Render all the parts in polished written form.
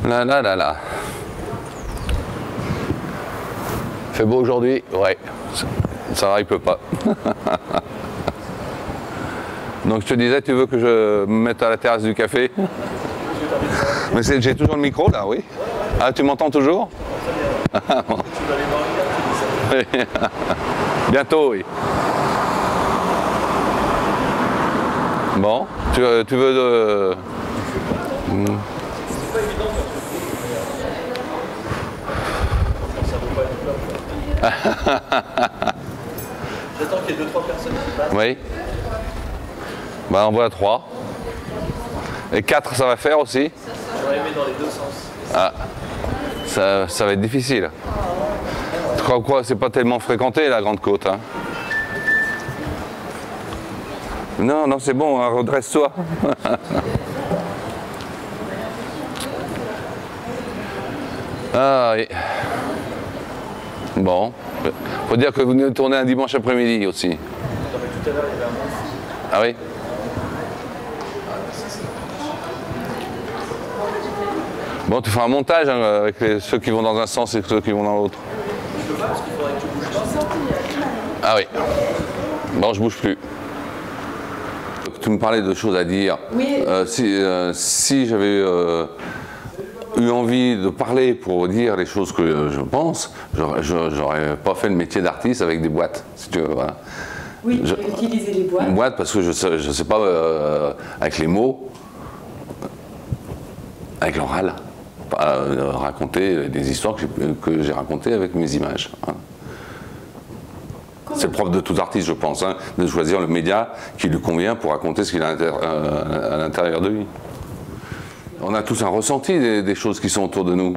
Là, là, là, là. Fait beau aujourd'hui? Ouais. Ça va, il pleut pas. Donc je te disais, tu veux que je me mette à la terrasse du café? Mais j'ai toujours le micro là, oui. Ah, tu m'entends toujours? Oui. Bientôt, oui. Bon, tu veux de... J'attends qu'il y ait 2-3 personnes qui passent. Oui. Bah, on voit 3. Et 4, ça va faire aussi? J'aurais aimé dans les deux sens. Ah, ça va être difficile. Tu crois quoi? C'est pas tellement fréquenté la Grande Côte, hein? Non, non, c'est bon, hein, redresse-toi. Ah oui. Bon. Faut dire que vous venez de tourner un dimanche après-midi aussi. Non, mais tout à l'heure, il y avait un monde. Ah oui? Bon, tu feras un montage hein, avec ceux qui vont dans un sens et ceux qui vont dans l'autre. Je peux pas parce qu'il faudrait que tu bouges. Ah oui. Bon, je bouge plus. Tu me parlais de choses à dire. Oui. Si j'avais eu envie de parler pour dire les choses que je pense, j'aurais pas fait le métier d'artiste avec des boîtes, si tu veux. Voilà. Oui, tu peux utiliser les boîtes. Une boîte parce que je sais pas, avec les mots, avec l'oral, raconter des histoires que j'ai racontées avec mes images. Voilà. C'est le propre de tout artiste, je pense, hein, de choisir le média qui lui convient pour raconter ce qu'il a à l'intérieur de lui. On a tous un ressenti des choses qui sont autour de nous.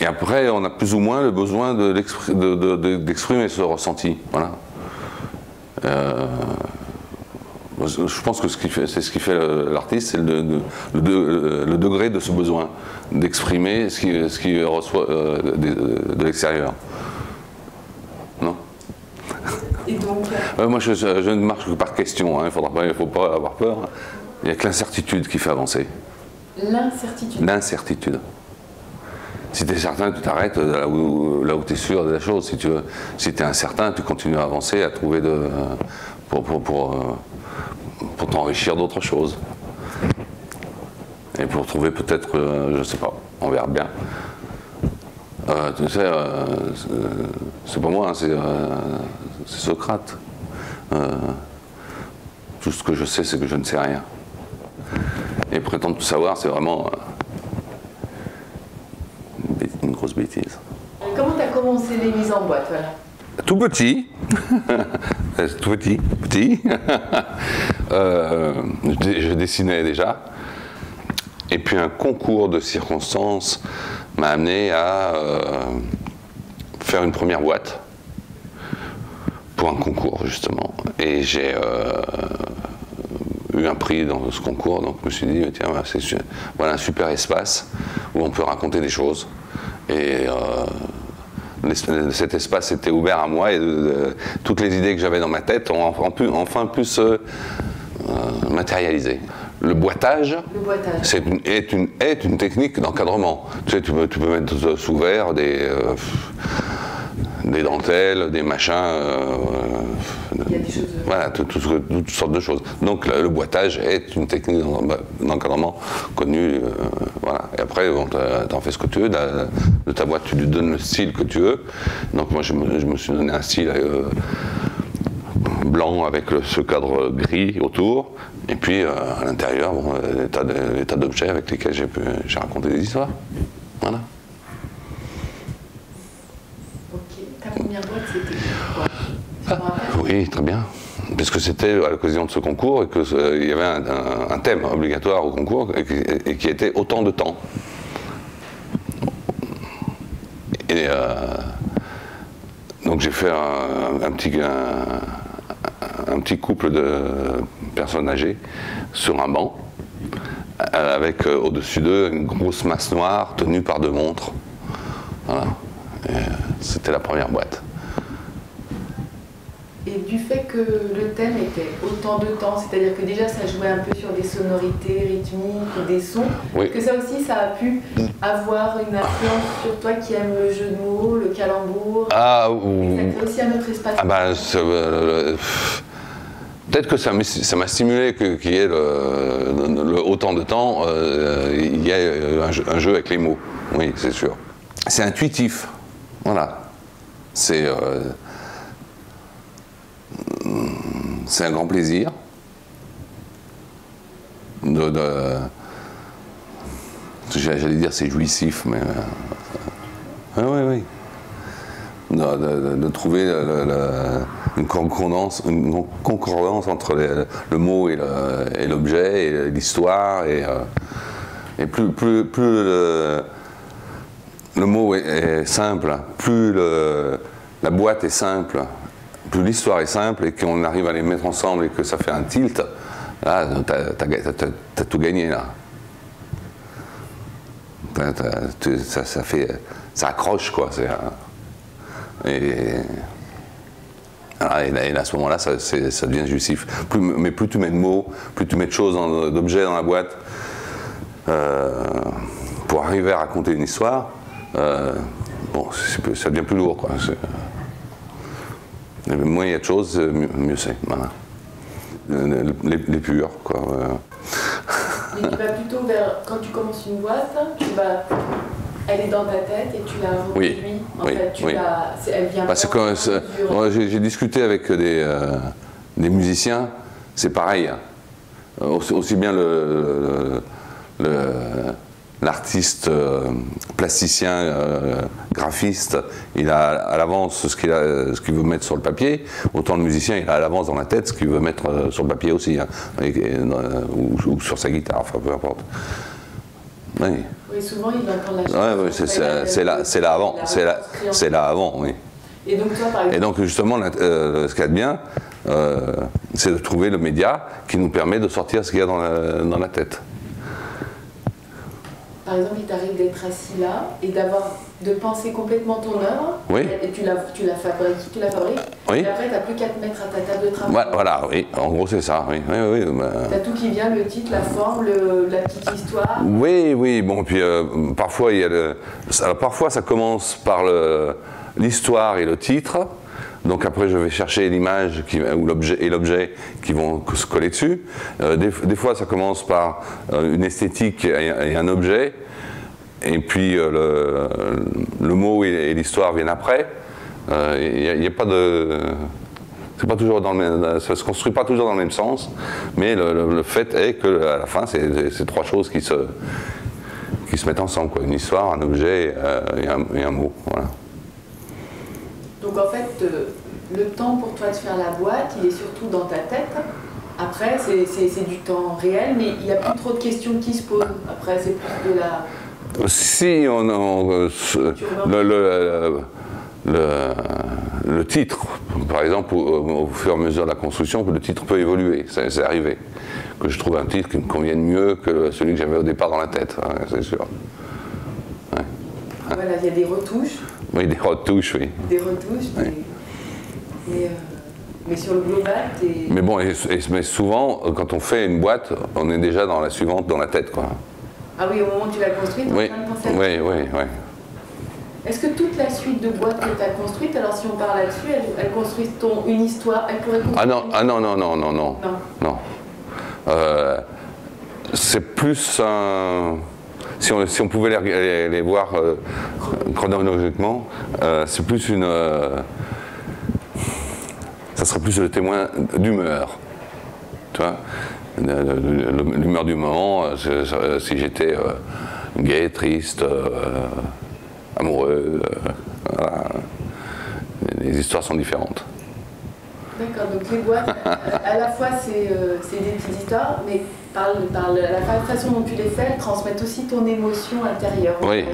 Et après, on a plus ou moins le besoin d'exprimer ce ressenti. Voilà. Je pense que c'est ce qui fait l'artiste, c'est le degré de ce besoin d'exprimer ce qu'il reçoit de l'extérieur. Non? Et donc moi, je ne marche que par question, hein, il ne faut pas avoir peur. Il n'y a que l'incertitude qui fait avancer. l'incertitude. L'incertitude. Si tu es certain, tu t'arrêtes là où tu es sûr de la chose. Si tu es incertain, tu continues à avancer, à trouver pour t'enrichir d'autres choses. Et pour trouver peut-être, je ne sais pas, on verra bien. Tu sais, c'est pas moi, hein, c'est Socrate. Tout ce que je sais, c'est que je ne sais rien. Et prétendre tout savoir, c'est vraiment une grosse bêtise. Comment tu as commencé les mises en boîte, voilà? Tout petit, tout petit. Je dessinais déjà. Et puis un concours de circonstances m'a amené à faire une première boîte pour un concours justement. Et j'ai eu un prix dans ce concours, donc je me suis dit tiens, voilà un super espace où on peut raconter des choses. Et cet espace était ouvert à moi et toutes les idées que j'avais dans ma tête ont enfin pu se matérialiser. Le boitage, est une technique d'encadrement. Tu sais, tu peux mettre sous verre des dentelles, des machins, Il y a des choses... voilà, toutes sortes de choses. Donc le boitage est une technique d'encadrement connue. Voilà. Et après, bon, tu en fais ce que tu veux. De ta boîte, tu lui donnes le style que tu veux. Donc moi, je me suis donné un style blanc avec ce cadre gris autour. Et puis à l'intérieur, bon, des tas d'objets avec lesquels j'ai raconté des histoires. Voilà. Ok. Ta première boîte, c'était quoi? Oui, très bien. Parce que c'était à l'occasion de ce concours et qu'il y avait un thème obligatoire au concours et qui était autant de temps. Et donc j'ai fait un petit couple de personnes âgées sur un banc avec au-dessus d'eux une grosse masse noire tenue par 2 montres. Voilà. C'était la première boîte. Et du fait que le thème était autant de temps, c'est-à-dire que déjà ça jouait un peu sur des sonorités rythmiques, des sons, Oui. que ça aussi ça a pu avoir une influence sur toi qui aime le jeu de mots, le calembour. Ah, Et ça crée aussi un autre espace. ah ben, peut-être que ça m'a stimulé qu'il y ait autant de temps, il y ait un jeu avec les mots. Oui, c'est sûr. C'est intuitif. Voilà. C'est un grand plaisir j'allais dire c'est jouissif, mais oui. De trouver une concordance entre le mot et l'objet, et l'histoire, et plus le mot est simple, plus la boîte est simple, plus l'histoire est simple, et qu'on arrive à les mettre ensemble et que ça fait un tilt, là, t'as tout gagné, là. Ça accroche, quoi. Et à ce moment-là, ça devient jouissif. Mais plus tu mets de mots, plus tu mets de choses, d'objets dans la boîte, pour arriver à raconter une histoire, bon, ça devient plus lourd, quoi. Moins il y a de choses, mieux c'est. Voilà. Les purs, quoi. Mais tu vas plutôt vers, quand tu commences une boîte, elle est dans ta tête et tu la reproduis. Oui, en fait, elle vient j'ai discuté avec des musiciens, c'est pareil. Aussi bien l'artiste plasticien, graphiste, il a à l'avance ce qu'il veut mettre sur le papier, autant le musicien, il a à l'avance dans la tête ce qu'il veut mettre sur le papier aussi, hein, ou sur sa guitare, enfin peu importe. Oui. Oui, souvent il entend la chanson. Oui, c'est là avant, c'est là avant, oui. Et donc toi, par exemple. Et donc justement, ce qu'il y a de bien, c'est de trouver le média qui nous permet de sortir ce qu'il y a dans la tête. Par exemple, il t'arrive d'être assis là et de penser complètement ton œuvre. Oui. Et tu la fabriques. Oui. Et après, tu n'as plus qu'à te mettre à ta table de travail. Voilà, oui. En gros, c'est ça. Oui. Tu as tout qui vient, le titre, la forme, la petite histoire. Oui. Bon, puis parfois, parfois, ça commence par l'histoire et le titre. Donc après, je vais chercher l'image ou l'objet qui vont se coller dessus. Des fois, ça commence par une esthétique et un objet. Et puis, le mot et l'histoire viennent après. Il n'y a pas de... C'est pas toujours ça se construit pas toujours dans le même sens. Mais le fait est qu'à la fin, c'est trois choses qui se mettent ensemble, quoi. Une histoire, un objet et un mot. Voilà. Donc en fait, le temps pour toi de faire la boîte, il est surtout dans ta tête. Après, c'est du temps réel, mais il n'y a plus trop de questions qui se posent. Après, c'est plus de la... Si le titre, par exemple, au fur et à mesure de la construction, le titre peut évoluer. C'est arrivé. Que je trouve un titre qui me convienne mieux que celui que j'avais au départ dans la tête, hein, c'est sûr. Ouais. Voilà, il y a des retouches. Oui, des retouches, oui. Des retouches, oui. Mais sur le global, t'es... Mais bon, mais souvent, quand on fait une boîte, on est déjà dans la suivante dans la tête, quoi. Ah oui, au moment où tu l'as construite, tu es en train de penser à ça. Oui. Est-ce que toute la suite de boîtes que tu as construites, alors si on parle là-dessus, elles construisent une histoire, elles pourraient construire Non. C'est plus un... Si on pouvait les voir chronologiquement, c'est plus une... ça serait plus le témoin d'humeur. Tu vois, l'humeur du moment, si j'étais gai, triste, amoureux, voilà. Les histoires sont différentes. D'accord, donc les boîtes, à la fois c'est des petites histoires, mais par la façon dont tu les fais, elles transmettent aussi ton émotion intérieure. Oui.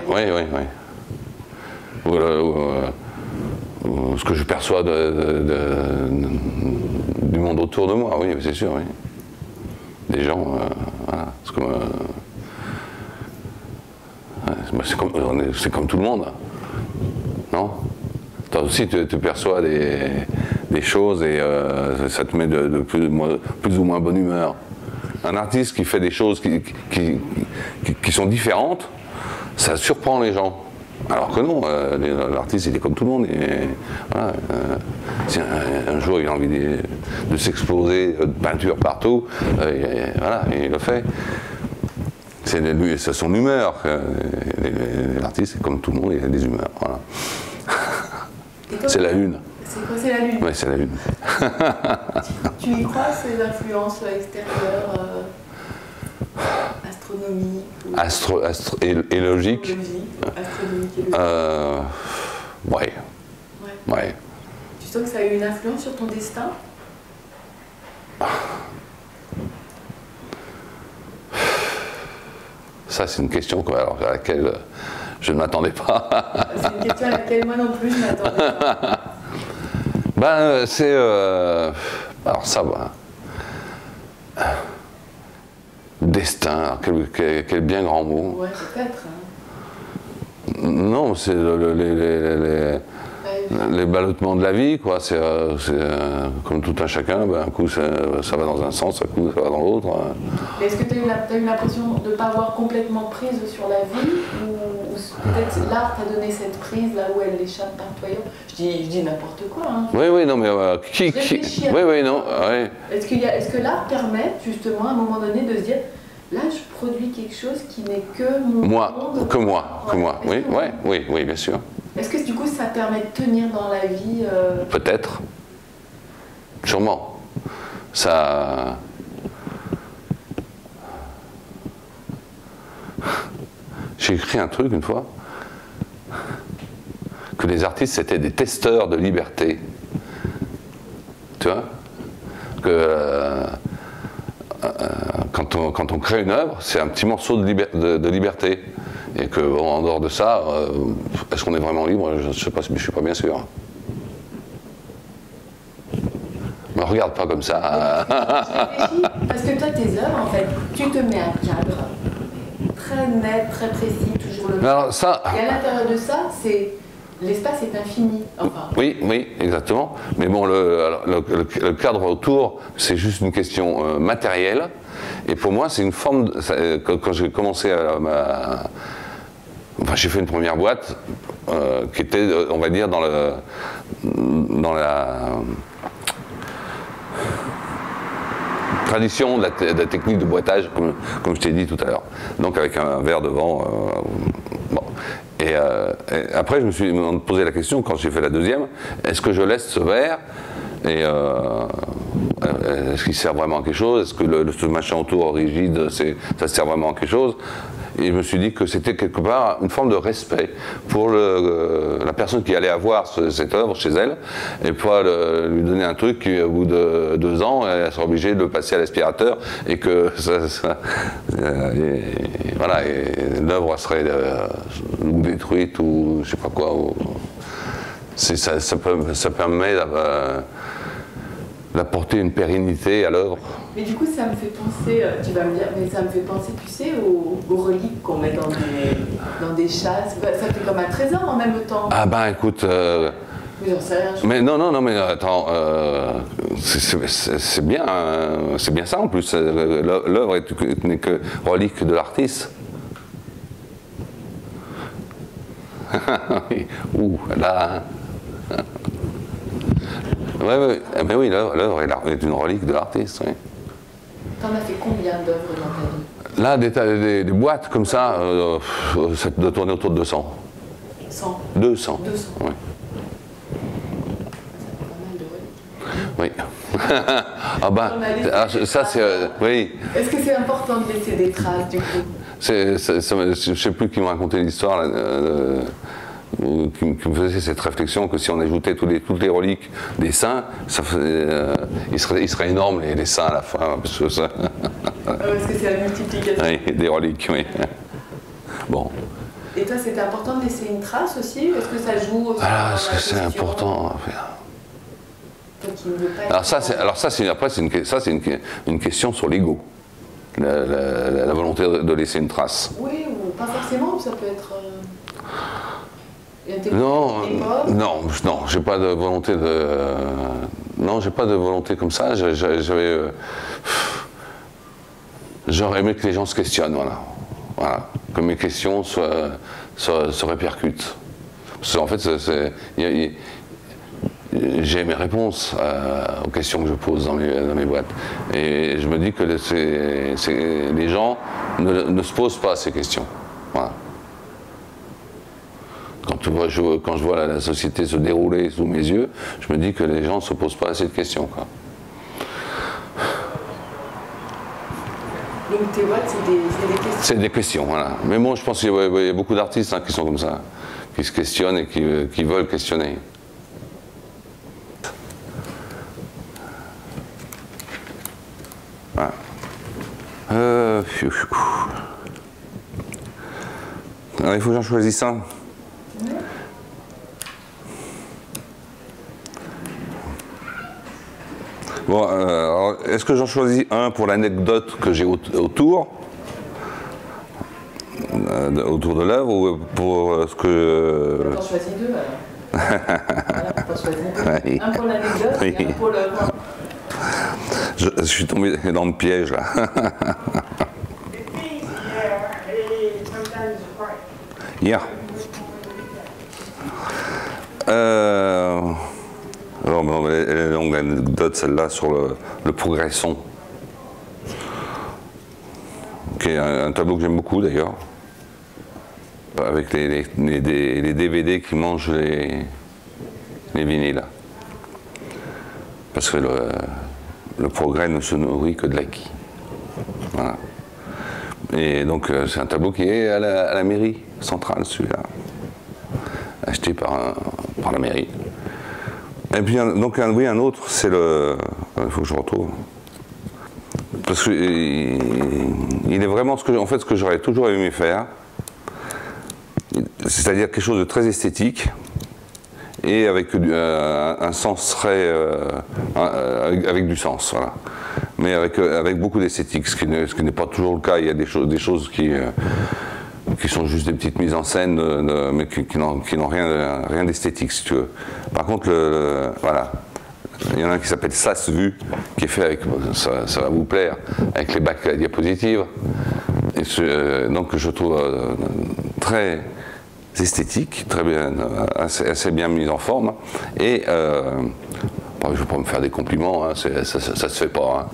Ou ce que je perçois du monde autour de moi, oui, c'est sûr, oui. Des gens, voilà. C'est comme tout le monde, non? Toi aussi, tu perçois des des choses et ça te met de plus ou moins bonne humeur. Un artiste qui fait des choses qui sont différentes, ça surprend les gens. Alors que non, l'artiste il est comme tout le monde. Voilà, si un jour il a envie de s'exploser de peinture partout, voilà, il le fait. C'est son humeur. L'artiste, comme tout le monde, il a des humeurs. Voilà. C'est la lune. C'est quoi, c'est la lune? Oui, c'est la lune. Tu y crois, ces influences extérieures, astronomiques et logique. Astronomique et logique. Ouais. Ouais. Tu sens que ça a eu une influence sur ton destin? Ça, c'est une question à laquelle je ne m'attendais pas. C'est une question à laquelle moi non plus je ne m'attendais pas. Ben, c'est... alors ça va. Destin, quel bien grand mot. Ouais, peut-être. Hein. Non, c'est les ballottements de la vie, quoi. C'est comme tout un chacun, ben, un coup ça va dans un sens, un coup ça va dans l'autre. Est-ce que tu as eu l'impression de ne pas avoir complètement prise sur la vie, ou peut-être l'art t'a donné cette prise là où elle échappe par toi? Je dis n'importe quoi. Hein. Oui, non, mais oui, non. Ouais. Est-ce que l'art permet justement à un moment donné de se dire, là je produis quelque chose qui n'est que mon monde, que moi. Oui, bien sûr. Est-ce que du coup ça permet de tenir dans la vie Peut-être. Sûrement. Ça... J'ai écrit un truc une fois, que les artistes c'était des testeurs de liberté. Tu vois? Que quand on crée une œuvre, c'est un petit morceau de liberté. Et que, bon, en dehors de ça, est-ce qu'on est vraiment libre? Je ne sais pas, mais je ne suis pas bien sûr. Ne me regarde pas comme ça. Parce que toi, tes œuvres, en fait, tu te mets un cadre très net, très précis, toujours le même. Alors, ça... Et à l'intérieur de ça, l'espace est infini. Enfin. Oui, exactement. Mais bon, le cadre autour, c'est juste une question matérielle. Et pour moi, c'est une forme... Quand j'ai commencé Enfin, j'ai fait une première boîte qui était, on va dire, dans la tradition de la technique de boitage, comme je t'ai dit tout à l'heure. Donc avec un verre devant. Bon. Et après, je me suis posé la question, quand j'ai fait la deuxième, est-ce que je laisse ce verre et est-ce qu'il sert vraiment à quelque chose? Est-ce que ce machin autour rigide, ça sert vraiment à quelque chose? Et je me suis dit que c'était quelque part une forme de respect pour la personne qui allait avoir cette œuvre chez elle, et pas lui donner un truc qui, au bout de 2 ans, elle sera obligée de le passer à l'aspirateur, et que voilà, l'œuvre serait ou détruite ou je sais pas quoi. Ça permet d'apporter une pérennité à l'œuvre. Mais du coup, ça me fait penser, tu vas me dire, mais ça me fait penser, tu sais, aux reliques qu'on met dans des chasses. Ça fait comme un trésor en même temps. Ah ben écoute... Mais j'en sais rien. Mais non, mais attends, c'est bien ça en plus. L'œuvre n'est que relique de l'artiste. Ouh, là... Mais oui, l'œuvre est une relique de l'artiste. Oui. T'en as fait combien d'œuvres dans ta vie? Là, des boîtes comme ça, ça doit tourner autour de 200. 100 200. 200. Oui. Ça fait pas mal de reliques. Oui. Ah ben, ça c'est... oui. Est-ce que c'est important de laisser des traces du coup? Je ne sais plus qui m'a raconté l'histoire, qui me faisait cette réflexion que si on ajoutait toutes les reliques des saints, ils seraient énormes les saints à la fin. Parce que c'est la multiplication. Oui, des reliques, oui. Bon. Et toi, c'était important de laisser une trace aussi? Est-ce que ça joue aussi? Alors, est-ce que c'est important à faire? Alors ça, c'est une question sur l'ego. La volonté de laisser une trace. Oui, ou pas forcément, ça peut être... Non, j'ai pas de volonté Non, j'ai pas de volonté comme ça. J'aurais aimé que les gens se questionnent, voilà. Que mes questions se répercutent. Parce qu'en fait, j'ai mes réponses aux questions que je pose dans mes boîtes. Et je me dis que les gens ne se posent pas ces questions. Voilà. Quand je vois la société se dérouler sous mes yeux, je me dis que les gens ne se posent pas assez de questions, quoi. Donc tes boîtes, c'est des questions? C'est des questions, voilà. Mais bon, je pense qu'il y a beaucoup d'artistes qui sont comme ça, qui se questionnent et qui veulent questionner. Voilà. Alors, il faut que j'en choisisse un. Bon, est-ce que j'en choisis un pour l'anecdote que j'ai autour de l'œuvre ou pour ce que... T'en choisis deux alors. Voilà, t'en choisis deux. Oui. Un pour l'anecdote et un pour l'œuvre. Je suis tombé dans le piège là. Yeah. Alors, elle est longue l'anecdote, celle-là, sur le progresson. Qui est un tableau que j'aime beaucoup d'ailleurs. Avec les DVD qui mangent les vinyles. Parce que le progrès ne se nourrit que de l'acquis. Voilà. Et donc c'est un tableau qui est à la mairie centrale, celui-là. Acheté par la mairie. Et puis donc oui, un autre, c'est le... Il faut que je retrouve. Parce que il est vraiment ce que j'aurais toujours aimé faire. C'est-à-dire quelque chose de très esthétique et avec un sens très... avec du sens, voilà. Mais avec beaucoup d'esthétique, ce qui n'est pas toujours le cas. Il y a des choses qui sont juste des petites mises en scène, mais qui n'ont rien d'esthétique, si tu veux. Par contre, voilà, il y en a un qui s'appelle Sas Vu, qui est fait avec, ça va vous plaire, avec les bacs à diapositives. Et donc je trouve très esthétique, très bien, assez bien mise en forme. Et bon, je ne vais pas me faire des compliments, hein, ça se fait pas,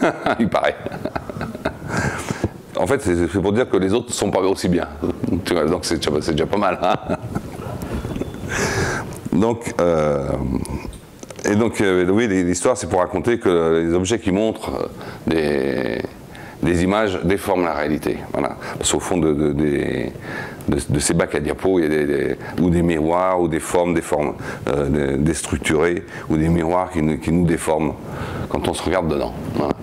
hein. Il paraît. En fait, c'est pour dire que les autres ne sont pas aussi bien. Tu vois, donc c'est déjà pas mal. Hein. Donc, oui, l'histoire, c'est pour raconter que les objets qui montrent des images déforment la réalité. Voilà. Parce qu'au fond de ces bacs à diapos, il y a ou des miroirs, ou des formes déstructurées, ou des miroirs qui nous déforment quand on se regarde dedans. Voilà.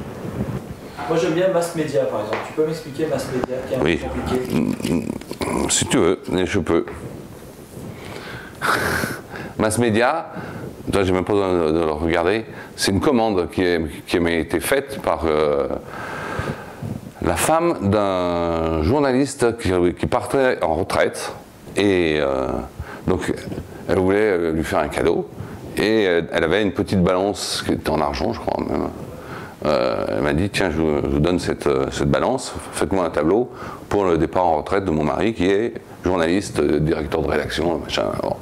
Moi j'aime bien mass media par exemple. Tu peux m'expliquer mass media qui est un peu compliqué? Si tu veux, je peux. Mass media, toi j'ai même pas besoin de le regarder, c'est une commande qui m'a été faite par la femme d'un journaliste qui partait en retraite et donc elle voulait lui faire un cadeau et elle avait une petite balance qui était en argent je crois même. Elle m'a dit tiens je vous donne cette balance, faites-moi un tableau pour le départ en retraite de mon mari qui est journaliste, directeur de rédaction, machin. Bon.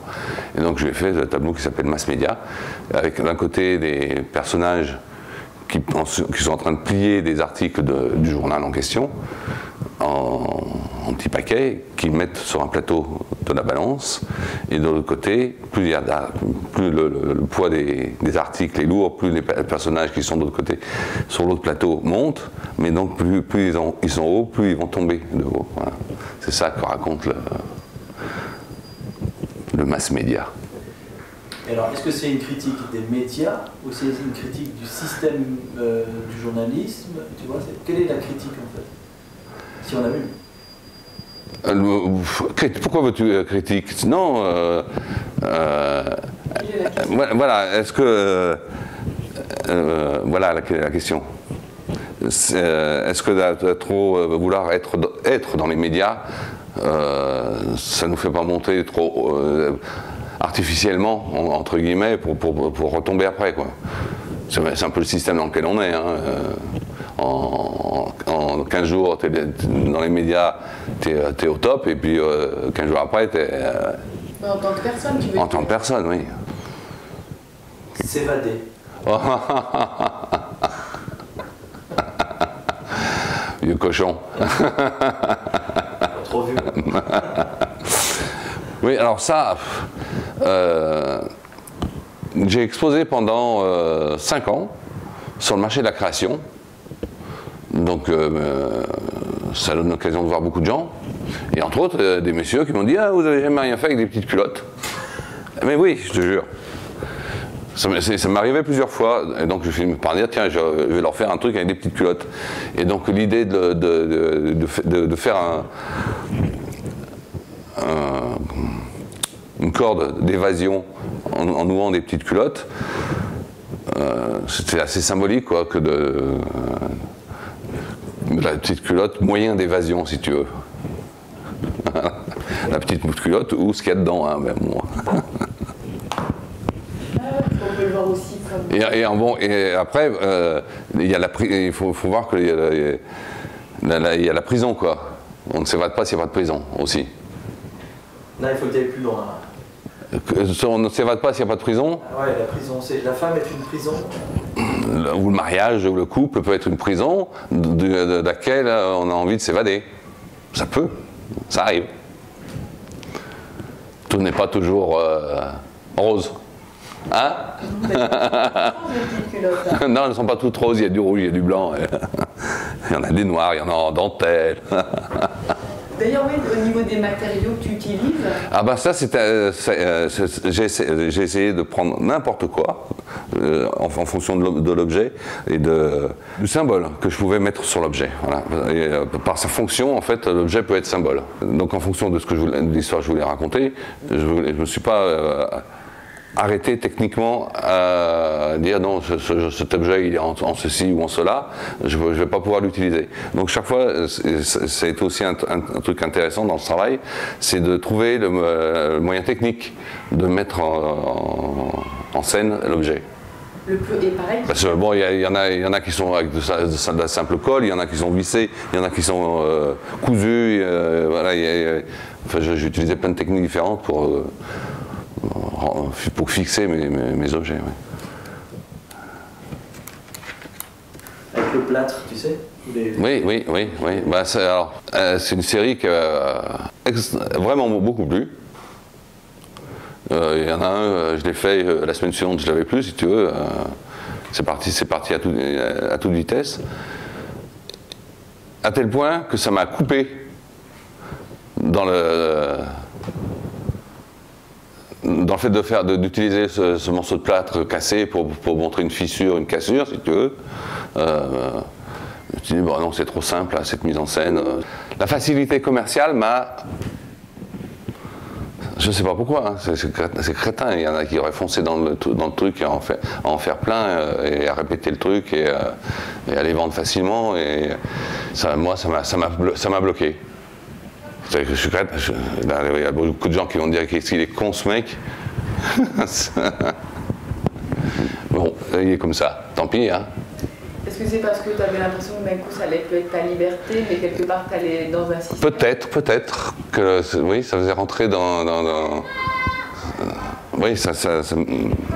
Et donc je lui ai fait un tableau qui s'appelle Mass Media, avec d'un côté des personnages qui sont en train de plier des articles du journal en question, en petits paquets, qu'ils mettent sur un plateau de la balance, et de l'autre côté, plus le poids des articles est lourd, plus les personnages qui sont de l'autre côté sur l'autre plateau montent, mais donc plus ils sont hauts, plus ils vont tomber de haut. Voilà. C'est ça que raconte le mass media. Et alors, est-ce que c'est une critique des médias ou c'est une critique du système du journalisme? Tu vois, quelle est la critique en fait? Si on a vu. Pourquoi veux-tu critique? Non. Voilà. Est-ce que voilà la question. Est-ce que trop vouloir être dans les médias, ça nous fait pas monter trop artificiellement, entre guillemets, pour retomber après, quoi. C'est un peu le système dans lequel on est. Hein. En 15 jours, dans les médias, tu es au top, et puis 15 jours après, tu es... en tant que personne, tu veux dire. En tant que personne, oui. S'évader. Vieux cochon. Trop vieux. Oui, alors ça, j'ai exposé pendant 5 ans sur le marché de la création. Donc ça donne l'occasion de voir beaucoup de gens. Et entre autres, des messieurs qui m'ont dit « Ah, vous avez jamais rien fait avec des petites culottes ?» Mais oui, je te jure. Ça m'arrivait plusieurs fois, et donc je finis par dire tiens, je vais leur faire un truc avec des petites culottes. Et donc l'idée de faire une corde d'évasion en nouant des petites culottes, c'était assez symbolique, quoi, que de la petite culotte moyen d'évasion, si tu veux. La petite culotte ou ce qu'il y a dedans, hein, ben bon. On peut le voir aussi comme... Et après, il faut voir qu'il y a la prison, quoi. On ne s'évade pas s'il n'y a pas de prison, aussi. Là, il faut que tu ailles plus loin. On ne s'évade pas s'il n'y a pas de prison. Ah ouais, la prison, la femme est une prison. Ou le mariage, ou le couple peut être une prison de laquelle on a envie de s'évader. Ça peut, ça arrive. Tout n'est pas toujours rose. Hein? Non, elles ne sont pas toutes roses, il y a du rouge, il y a du blanc. Il y en a des noirs, il y en a en dentelle. D'ailleurs, oui, au niveau des matériaux que tu utilises. Ah bah ça, j'ai essayé de prendre n'importe quoi en fonction de l'objet et du symbole que je pouvais mettre sur l'objet. Voilà. Par sa fonction, en fait, l'objet peut être symbole. Donc en fonction de l'histoire que je voulais raconter, je ne me suis pas arrêter techniquement à dire non, cet objet il est en ceci ou en cela, je ne vais pas pouvoir l'utiliser. Donc chaque fois, ça a été aussi un truc intéressant dans ce travail, c'est de trouver le moyen technique de mettre en scène l'objet. Et pareil. Parce que bon, il y en a qui sont avec de la simple colle, il y en a qui sont vissés, il y en a qui sont cousus. Voilà, enfin, j'ai utilisé plein de techniques différentes pour fixer mes objets. Ouais. Avec le plâtre, tu sais? Oui. Bah, c'est une série qui a vraiment beaucoup plu. Il y en a un, je l'ai fait la semaine suivante, je l'avais plus, si tu veux. C'est parti à toute vitesse. À tel point que ça m'a coupé dans le fait d'utiliser ce morceau de plâtre cassé pour montrer une fissure, une cassure, si tu veux. Je me suis dit, bon non, c'est trop simple, là, cette mise en scène. La facilité commerciale m'a... Je ne sais pas pourquoi, hein, c'est crétin. Il y en a qui auraient foncé dans le truc et à en faire plein et à répéter le truc et à les vendre facilement. Et moi, ça m'a bloqué. Je suis crête, il y a beaucoup de gens qui vont dire qu'est-ce qu'il est con ce mec. Bon, il est comme ça, tant pis. Hein. Est-ce que c'est parce que tu avais l'impression que d'un coup ça allait être ta liberté, mais quelque part tu allais dans un système? Peut-être que oui, ça faisait rentrer dans oui, ça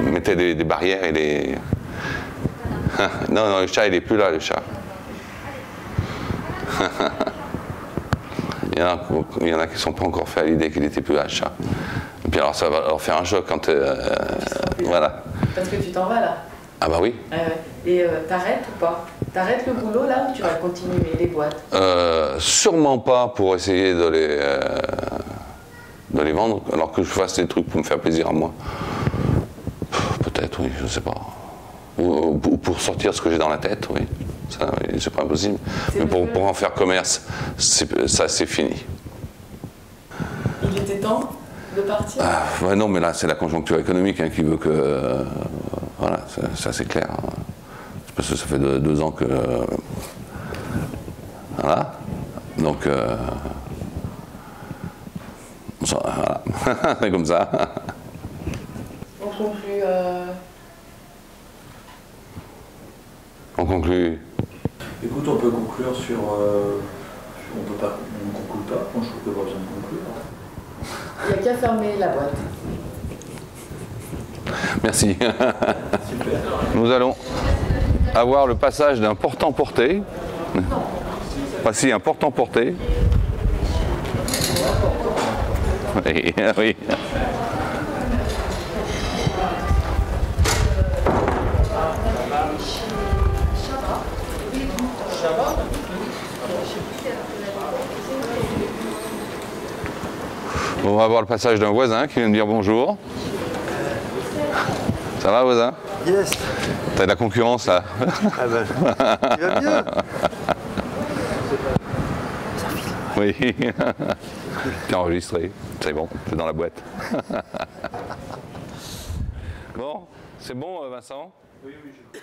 mettait des barrières et des... Non, le chat il est plus là, le chat. Il y en a qui ne sont pas encore fait à l'idée qu'il n'était plus là, le chat. Et puis alors ça va leur faire un choc quand... voilà. Parce que tu t'en vas là. Ah bah oui. Et t'arrêtes ou pas? T'arrêtes le boulot là ou tu vas continuer les boîtes? Sûrement pas pour essayer de les vendre, alors que je fasse des trucs pour me faire plaisir à moi. Peut-être, oui, je sais pas. Ou pour sortir ce que j'ai dans la tête, oui. Ça, oui, c'est pas impossible. Mais pour en faire commerce, ça c'est fini. Il était temps de partir? Ouais, non, mais là c'est la conjoncture économique qui veut que... voilà, ça c'est clair. Parce que ça fait 2 ans que... voilà. Donc... voilà. C'est comme ça. On conclut. On conclut. Écoute, on peut conclure sur. On peut pas. On ne conclut pas. Moi, je trouve qu'il n'y a pas besoin de conclure. Il n'y a qu'à fermer la boîte. Merci. Super. Nous allons avoir le passage d'un portant-porté. Enfin, si, un portant-porté. Oui, oui. On va voir le passage d'un voisin qui vient de dire bonjour. Ça va, voisin? Yes. T'as de la concurrence là. Ah ben, il va mieux. Oui. T'es enregistré. C'est bon, c'est dans la boîte. Bon, c'est bon, Vincent? Oui, oui, je...